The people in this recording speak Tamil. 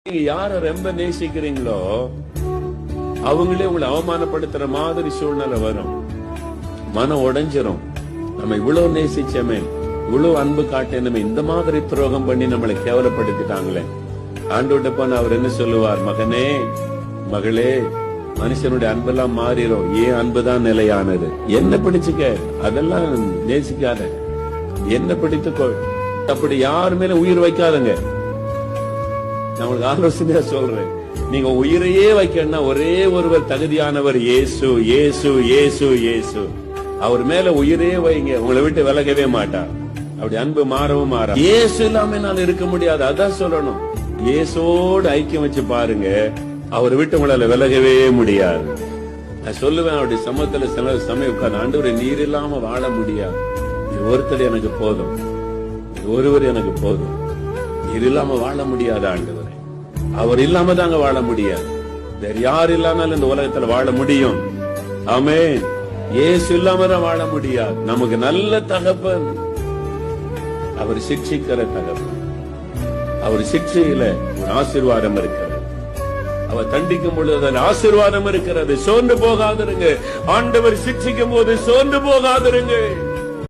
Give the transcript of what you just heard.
நீங்க யார ரொம்ப நேசிக்கிறீங்களோ அவங்களே உங்களை அவமானப்படுத்துற மாதிரி சூழ்நிலை வரும். மனம் உடைஞ்சிரும். நம்ம இவ்வளவு நேசிச்சமே, இவ்வளவு அன்பு காட்டினமே, இந்த மாதிரி துரோகம் பண்ணி நம்மளை கேவலப்படுத்திட்டாங்களே. ஆண்டவர்ட்ட போன அவர் என்ன சொல்லுவார்? மகனே, மகளே, மனுஷனுடைய அன்பெல்லாம் மாறிடும், ஏன் அன்புதான் நிலையானது. என்ன பிடிச்சுக்க, அதெல்லாம் நேசிக்காத, என்ன பிடித்துக்கொள். அப்படி யார் மேல உயிர் வைக்காதங்க. நான் உங்களுக்கு ஆலோசனையா சொல்றேன், நீங்க உயிரையே வைக்கணும்னா ஒரே ஒருவர் தகுதியானவர், இயேசு, இயேசு, இயேசு, இயேசு. அவர் மேல உயிரே வைங்க, உங்களை விட்டு விலகவே மாட்டார். அப்படி அன்பு மாறவும் மாறா. இயேசு இல்லாம நான் இருக்க முடியாது, அதான் சொல்லணும். இயேசோடு ஐக்கியம் வச்சு பாருங்க, அவரை விட்டு உங்களால விலகவே முடியாது. நான் சொல்லுவேன், அவருடைய சமூகத்துல சில சமயம் உட்கார்ந்து, ஆண்டவரே நீர் இல்லாம வாழ முடியாது, நீர் ஒருத்தர் எனக்கு போதும், ஒருவர் எனக்கு போதும், நீர் இல்லாம வாழ முடியாது ஆண்டவரே. அவர் இல்லாம தாங்க வாழ முடியாது. வேற யார் இல்லாமல் இந்த உலகத்துல வாழ முடியும்? ஆமென். இயேசு இல்லாம தான் வாழ முடியாது. நமக்கு நல்ல தகப்பன், அவர் சிக்ஷிக்கிற தகப்பன். அவர் சிக்ஷையில ஒரு ஆசீர்வாதம் இருக்கிறது, அவர் தண்டிக்கும் பொழுது அதில் ஆசீர்வாதம் இருக்கிறது. சோர்ந்து போகாதிருங்க. ஆண்டவர் சிக்ஷிக்கும் போது சோர்ந்து போகாதிருங்க.